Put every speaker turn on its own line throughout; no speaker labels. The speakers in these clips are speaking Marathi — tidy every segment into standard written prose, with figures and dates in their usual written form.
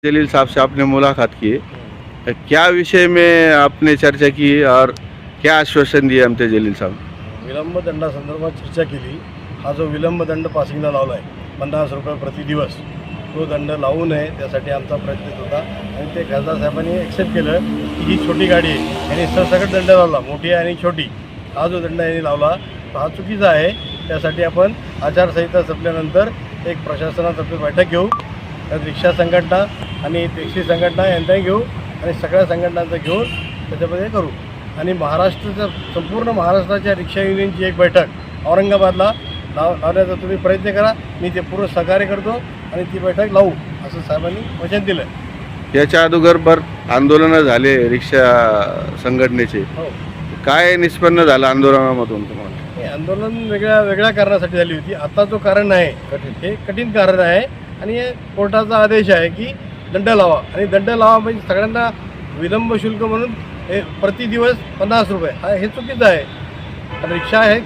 जलील साहब से आपने मुलाकात की, क्या विषय में आपने चर्चा की और क्या आश्वासन दिए आमचे जलील साहब?
विलंब दंडासंदर्भात चर्चा केली. हा जो विलंब दंड पासिंगला लावला आहे 50 रुपये प्रति दिवस, तो दंड लावू नये त्यासाठी आमचा प्रयत्न होता आणि ते खासदार साहेबांनी ॲक्सेप्ट केलं की ही छोटी गाडी आहे, यांनी सरसकट दंड लावला, मोठी आणि छोटी. हा जो दंड यांनी लावला तो हा चुकीचा आहे. त्यासाठी आपण आचारसंहिता संपल्यानंतर एक प्रशासनातर्फे बैठक घेऊ. त्यात रिक्षा संघटना आणि टॅक्सी संघटना यांचाही घेऊ आणि सगळ्या संघटनांचं घेऊन त्याच्यामध्ये करू. आणि महाराष्ट्राच्या संपूर्ण महाराष्ट्राच्या रिक्षा युनियनची एक बैठक औरंगाबादला लावण्याचा तुम्ही प्रयत्न करा. मी ते पूर्ण सहकार्य करतो आणि ती बैठक लावू असं साहेबांनी वचन दिलं.
याच्या अगोदर आंदोलनं झाले रिक्षा संघटनेचे,
हो,
काय निष्पन्न झालं आंदोलनामधून तुम्हाला?
हे आंदोलन वेगळ्या कारणासाठी झाली होती. आता जो कारण आहे हे कठीण कारण आहे आणि हे कोर्टाचा आदेश आहे की दंड लावा. आणि दंड लावा म्हणजे सगळ्यांना विलंब शुल्क म्हणून हे प्रति दिवस 50 रुपये हे चुकीचं आहे. रिक्षा हे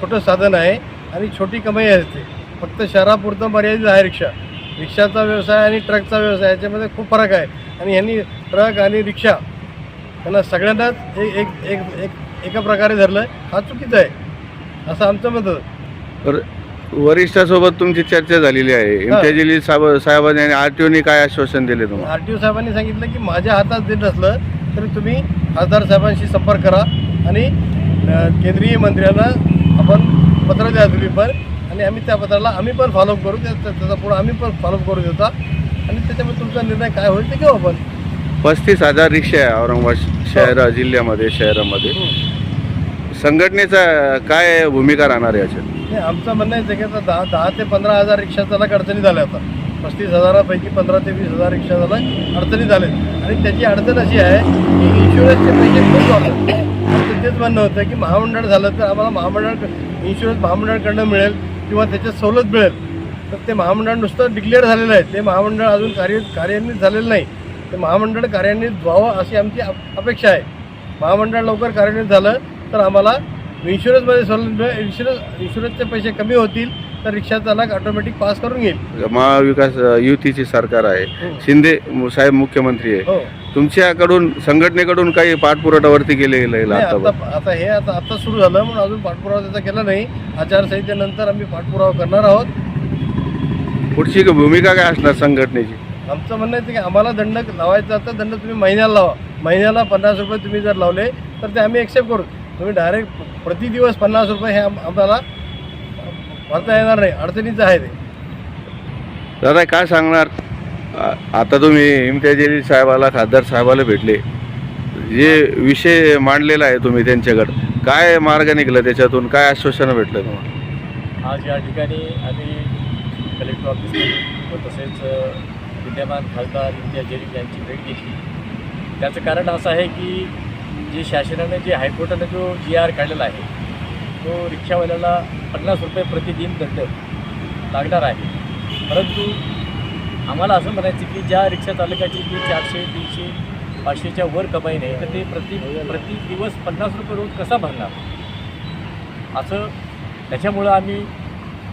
छोटं साधन आहे आणि छोटी कमाई असते. फक्त शहरापुरतं मर्यादित आहे रिक्षाचा व्यवसाय आणि ट्रकचा व्यवसाय याच्यामध्ये खूप फरक आहे. आणि ह्यांनी ट्रक आणि रिक्षा त्यांना सगळ्यांनाच एका प्रकारे धरलं. हा चुकीचं आहे असं आमचं मत होतं.
वरिष्ठासोबत तुमची चर्चा झालेली आहे. इम्तियाज जलील साहेबांनी आणि आरटीओने काय आश्वासन दिले तुम्हाला?
आरटीओ साहेबांनी सांगितलं की माझ्या हातात देत नसलं तरी तुम्ही खासदार साहेबांशी संपर्क करा आणि केंद्रीय मंत्र्यांना आपण पत्र द्या तुम्ही पण, आणि आम्ही त्या पत्राला आम्ही पण फॉलोअप करू. त्याचा पुढं आम्ही पण फॉलोअप करू देता आणि त्याच्यामुळे तुमचा निर्णय काय होईल ते घेऊ आपण.
35,000 रिक्षा आहे औरंगाबाद शहरामध्ये. संघटनेचा काय भूमिका राहणार आहे याच्यात?
नाही, आमचं म्हणणं आहे की आता 10 ते 15,000 रिक्षा चालक अडचणी झाल्या. आता 35,000पैकी 15 ते 20,000 रिक्षा चालक अडचणी झाले. आणि त्याची अडचण अशी आहे की इन्शुरन्सचे पैसे खूप वाढतात. आमचं तेच म्हणणं होतं की महामंडळ झालं तर आम्हाला इन्शुरन्स महामंडळाकडनं मिळेल किंवा त्याच्यात सवलत मिळेल. तर ते महामंडळ नुसतं डिक्लेअर झालेलं आहे, ते महामंडळ अजून कार्यान्वित झालेलं नाही. ते महामंडळ कार्यान्वित व्हावं अशी आमची अपेक्षा आहे. महामंडळ लवकर कार्यान्वित झालं तर आम्हाला इन्शुरन्समध्ये सवलत मिळेल. इन्शुरन्सचे पैसे कमी होतील तर रिक्षा चालक ऑटोमॅटिक पास करून घेईल.
महाविकास युतीची सरकार आहे, शिंदे साहेब मुख्यमंत्री आहे.
हो,
तुमच्याकडून संघटनेकडून काही पाठपुरावावरती केले गेले?
आता सुरू झालं म्हणून अजून पाठपुरावा त्याचा केला नाही. आचारसंहितेनंतर आम्ही पाठपुरावा करणार आहोत.
पुढची भूमिका काय असणार संघटनेची?
आमचं म्हणणं आहे की आम्हाला दंड लावायचा तर दंड तुम्ही महिन्याला लावा. महिन्याला 50 रुपये तुम्ही जर लावले तर ते आम्ही ॲक्सेप्ट करू. तुम्ही डायरेक्ट प्रति दिवस 50 रुपये हे आम्हाला भरता येणार नाही, अडचणीचं आहे ते.
दादा काय सांगणार? आता तुम्ही इम्तियाज जलील साहेबाला खासदार साहेबाला भेटले, जे विषय मांडलेला आहे तुम्ही त्यांच्याकडं, काय मार्ग निघाला त्याच्यातून, काय आश्वासनं भेटलं तुम्हाला?
आज या ठिकाणी आम्ही कलेक्टर ऑफिसमध्ये व तसेच विद्यमान खासदार इम्तियाज जलील यांची भेट घेतली. त्याचं कारण असं आहे की जे शासनाने हायकोर्टाने जो GR काढलेला आहे तो रिक्षावाल्याला 50 रुपये प्रतिदिन दंड लागणार आहे. परंतु आम्हाला असं म्हणायचं की ज्या रिक्षा चालकाची जी 400, 300, 500च्या वर कमाई नाही तर ते प्रति दिवस 50 रुपये रोज कसा भरणार असं. त्याच्यामुळं आम्ही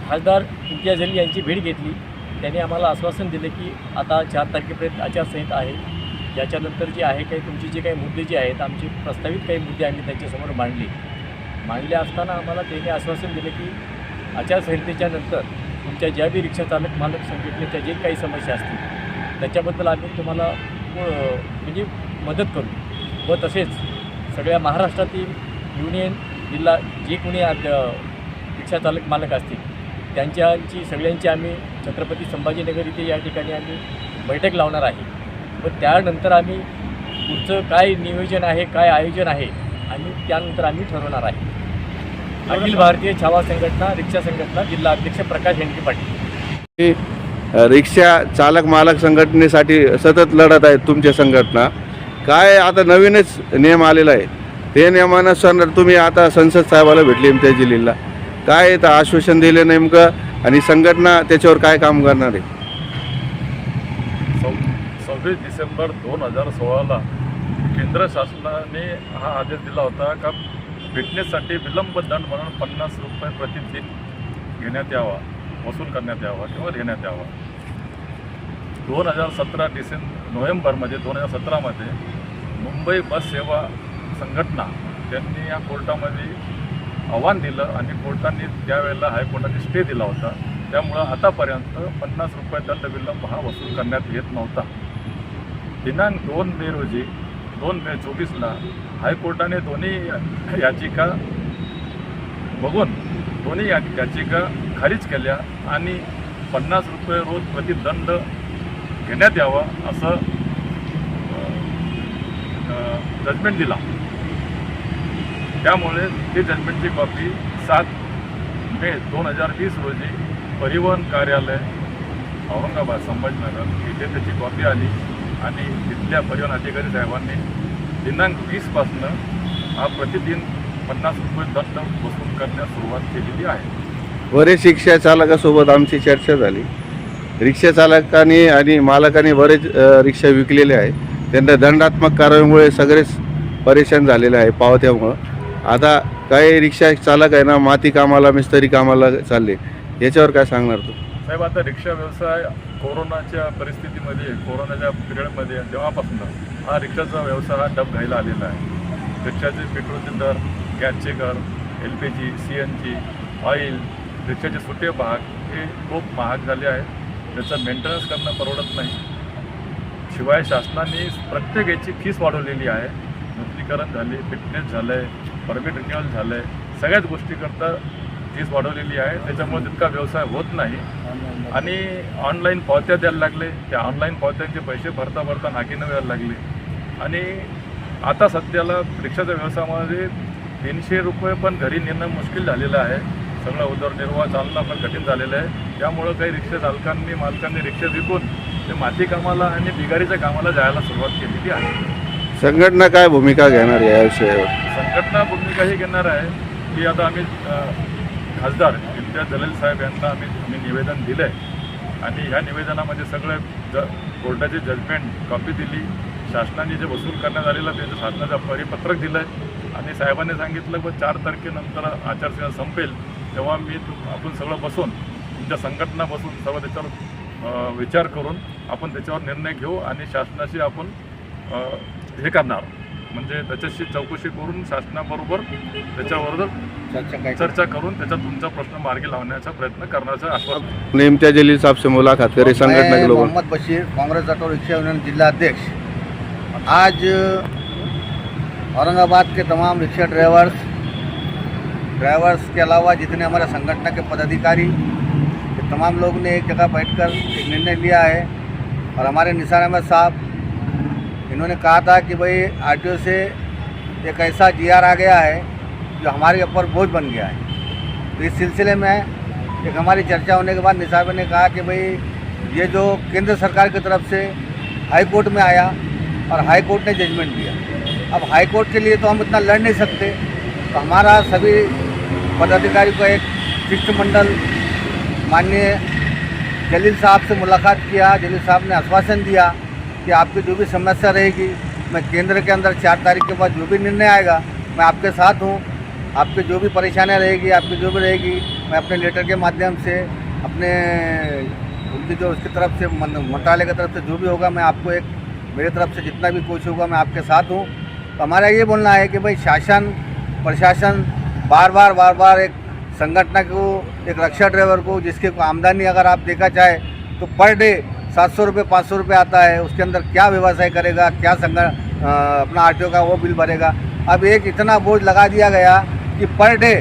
खासदार इम्तियाज जलील यांची भेट घेतली. त्यांनी आम्हाला आश्वासन दिले की आता 4 तारखेपर्यंत आचारसंहिता आहे. याच्यानंतर जे आहे काही तुमचे जे काही मुद्दे जे आहेत, आमचे प्रस्तावित काही मुद्दे आम्ही त्यांच्यासमोर मांडले असताना आम्हाला त्यांनी आश्वासन दिलं की आचारसंहितेच्या नंतर तुमच्या ज्या बी रिक्षा चालक मालक संघटनेच्या जे काही समस्या असतील त्याच्याबद्दल आम्ही तुम्हाला म्हणजे मदत करू. व तसेच सगळ्या महाराष्ट्रातील युनियन जिल्हा जे कोणी रिक्षा चालक मालक असतील त्यांची सगळ्यांची आम्ही छत्रपती संभाजीनगर इथे या ठिकाणी आम्ही बैठक लावणार आहे. व त्यानंतर आम्ही पुढचं काय नियोजन आहे, काय आयोजन आहे आणि त्यानंतर आम्ही ठरवणार आहे. अखिल भारतीय छावा संघटना रिक्षा संघटना जिल्हा अध्यक्ष प्रकाश हेंडके पाटील.
रिक्षा चालक मालक संघटनेसाठी सतत लढत आहेत तुमच्या संघटना. काय आता नवीनच नियम आलेला आहे, ते नियमानुसार तुम्ही आता संसद साहेबाला भेटले इम्तियाज जलीलला, काय तर आश्वासन दिले नेमकं आणि संघटना त्याच्यावर काय काम करणार आहे?
26 डिसेंबर 2016ला केंद्र शासनाने हा आदेश दिला होता का फिटनेससाठी विलंब दंड म्हणून 50 रुपये प्रतिदिन घेण्यात यावा, वसूल करण्यात यावा किंवा घेण्यात यावा. 2017 नोव्हेंबरमध्ये 2017मध्ये मुंबई बस सेवा संघटना त्यांनी या कोर्टामध्ये आव्हान दिलं आणि कोर्टाने त्यावेळेला हायकोर्टाने स्टे दिला होता. त्यामुळं आतापर्यंत 50 रुपये दंड विलंब हा वसूल करण्यात येत नव्हता. दिनांक 2 मे रोजी 2 मे 2024ला हायकोर्टाने दोन्ही याचिका बघून दोन्ही याचिका खारिज केल्या आणि 50 रुपये रोज प्रतिदंड घेण्यात यावा असं जजमेंट दिला. त्यामुळे ते जजमेंटची कॉपी 7 मे 2020 रोजी परिवहन कार्यालय औरंगाबाद संभाजीनगर इथे त्याची कॉपी आली आणि तिथल्या परिवहन अधिकारी साहेबांनी दिनांक 20पासून हा प्रतिदिन 50 रुपये दंड वसूल करण्यास सुरुवात केलेली आहे.
बरेच रिक्षा चालकासोबत आमची चर्चा झाली. रिक्षा चालकांनी आणि मालकांनी बरेच रिक्षा विकलेले आहे. त्यांना दंडात्मक कारवाईमुळे सगळेच परेशान झालेले आहे पावत्यामुळं. आता काही रिक्षा चालक आहे ना माती कामाला मिस्त्री कामाला चालले, याच्यावर काय सांगणार तू?
साहेब, आता रिक्षा व्यवसाय कोरोनाच्या परिस्थितीमध्ये कोरोनाच्या पिरियडमध्ये तेव्हापासून हा रिक्षाचा व्यवसाय हा डब घ्यायला आलेला आहे. रिक्षाचे पेट्रोलचे दर, गॅसचे दर, LPG, CNG, ऑइल, रिक्षाचे सुटे भाग हे खूप महाग झाले आहेत. त्याचं मेंटेनन्स करणं परवडत नाही. शिवाय शासनाने प्रत्येक याची फीस वाढवलेली आहे. नूतनीकरण झाले, फिटनेस झालं आहे, परमिट रिन्युअल झालं आहे, सगळ्याच गोष्टीकरता फीस वाढवलेली आहे. त्याच्यामुळे तितका व्यवसाय होत नाही आणि ऑनलाईन पावत्या द्यायला लागले. त्या ऑनलाईन पावत्यांचे पैसे भरता नाकीनं व्हायला लागले आणि आता सध्याला रिक्षाच्या व्यवसायामध्ये 300 रुपये पण घरी नेणं मुश्किल झालेलं आहे. सगळं उदरनिर्वाह चालणं पण कठीण झालेलं आहे. त्यामुळं काही रिक्षा चालकांनी मालकांनी रिक्षा विकून ते माती कामाला आणि बिगारीच्या कामाला जायला सुरुवात केलेली आहे.
संघटना काय भूमिका घेणार या विषयावर?
संघटना भूमिका ही घेणार आहे की आता आम्ही खासदार इम्तियाज जलील साहेब यांना आम्ही निवेदन दिलं आहे आणि ह्या निवेदनामध्ये सगळं कोर्टाचे जजमेंट कॉपी दिली. शासनाने जे वसूल करण्यात आलेलं त्याचं शासनाचं परिपत्रक दिलं आहे आणि साहेबांनी सांगितलं की 4 तारखेनंतर आचारसंहिता संपेल तेव्हा आपण सगळं बसून तुमच्या संघटना बसून सर्व त्याच्यावर विचार करून आपण त्याच्यावर निर्णय घेऊ आणि शासनाशी आपण हे करणार म्हणजे त्याच्याशी चौकशी करून शासनाबरोबर त्याच्याबरोबर चर्चा करून त्याच्यात तुमचा प्रश्न मार्गी लावण्याचा प्रयत्न करण्याचं आश्वासन.
इम्तियाज जलील साहब से मुलाकात करें संगठन के लोगों.
Mohammad Bashir, Congress auto rickshaw union जिला अध्यक्ष. आज औरंगाबाद के तमाम रिक्शा ड्राइवर्स के अलावा जितने हमारे संगठन के पदाधिकारी ये तमाम लोग ने एक जगह बैठकर एक निर्णय लिया है और हमारे निसार अहमद साहब इन्होंने कहा था कि भाई RTO से एक ऐसा GR आ गया है जो हमारे ऊपर बोझ बन गया है. तो इस सिलसिले में एक हमारी चर्चा होने के बाद निसार ने कहा कि भाई ये जो केंद्र सरकार की तरफ से हाई कोर्ट में आया और हाई कोर्ट ने जजमेंट दिया, अब हाई कोर्ट के लिए तो हम इतना लड़ नहीं सकते. तो हमारा सभी पदाधिकारी को एक शिष्टमंडल माननीय जलील साहब से मुलाकात किया. जलील साहब ने आश्वासन दिया कि आपकी जो भी समस्या रहेगी मैं केंद्र के अंदर 4 तारीख के बाद जो भी निर्णय आएगा मैं आपके साथ हूँ. आपकी जो भी परेशानियाँ रहेगी, आपकी जो भी रहेगी, मैं अपने लेटर के माध्यम से अपने उनकी जो उसकी तरफ से मंत्रालय की तरफ से जो भी होगा मैं आपको एक मेरी तरफ से जितना भी कुछ होगा मैं आपके साथ हूँ. तो हमारा ये बोलना है कि भाई शासन प्रशासन बार बार एक संगठन को एक रक्षा ड्राइवर को जिसकी आमदनी अगर आप देखा चाहे तो पर डे 700 रुपये 500 रुपये आता है, उसके अंदर क्या व्यवसाय करेगा, क्या अपना RTO का वो बिल भरेगा. अब एक इतना बोझ लगा दिया गया कि पर डे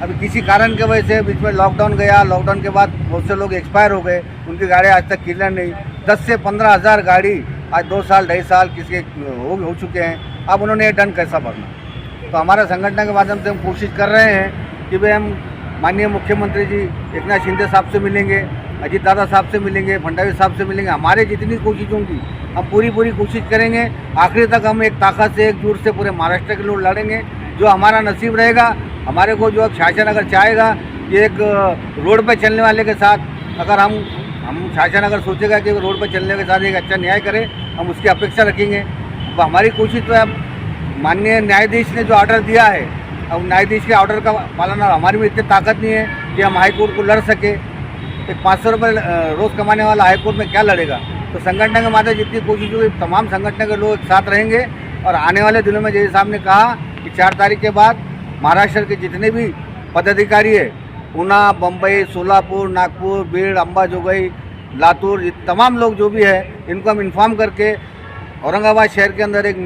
अभी किसी कारण की वजह से बीच में लॉकडाउन गया, लॉकडाउन के बाद बहुत से लोग एक्सपायर हो गए, उनकी गाड़ी आज तक क्लियर नहीं. 10 से 15 हज़ार गाड़ी आज 2 साल 2.5 साल किसी हो चुके हैं. अब उन्होंने ये दंड कैसा भरना? तो हमारा संगठन के माध्यम से हम कोशिश कर रहे हैं कि भाई हम माननीय मुख्यमंत्री जी एकनाथ शिंदे साहब से मिलेंगे, अजीत दादा साहब से मिलेंगे, फडणवीस साहब से मिलेंगे. हमारे जितनी कोशिश होंगी हम पूरी कोशिश करेंगे. आखिरी तक हम एक ताकत से एकजुट से पूरे महाराष्ट्र के लोग लड़ेंगे. जो हमारा नसीब रहेगा, हमारे को जो अब शासन अगर चाहेगा कि एक रोड पे चलने वाले के साथ अगर हम शासन अगर सोचेगा कि रोड पे चलने के साथ एक अच्छा न्याय करें, हम उसकी अपेक्षा रखेंगे. अब हमारी कोशिश तो है, माननीय न्यायाधीश ने जो ऑर्डर दिया है, अब न्यायाधीश के ऑर्डर का पालन, हमारी में इतनी ताकत नहीं है कि हम हाई कोर्ट को लड़ सके. एक 500 रुपये रोज़ कमाने वाला हाई कोर्ट में क्या लड़ेगा? तो संगठन के माध्यम जितनी कोशिश होगी तमाम संगठन के लोग एक साथ रहेंगे और आने वाले दिनों में जैसे साहब ने कहा कि 4 तारीख के बाद महाराष्ट्र के जितने भी पदाधिकारी है पूना, बम्बई, सोलापुर, नागपुर, बीड़, अंबाजोगाई, लातूर, ये तमाम लोग जो भी है इनको हम इन्फॉर्म करके औरंगाबाद शहर के अंदर एक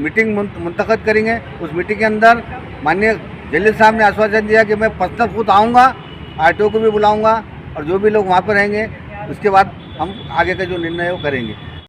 मीटिंग मुंतखब करेंगे। उस मीटिंग के अंदर माननीय जलील साहब ने आश्वासन दिया कि मैं पर्सनल खुद आऊँगा, आरटीओ को भी बुलाऊँगा और जो भी लोग वहाँ पर रहेंगे उसके बाद हम आगे का जो निर्णय है वो करेंगे।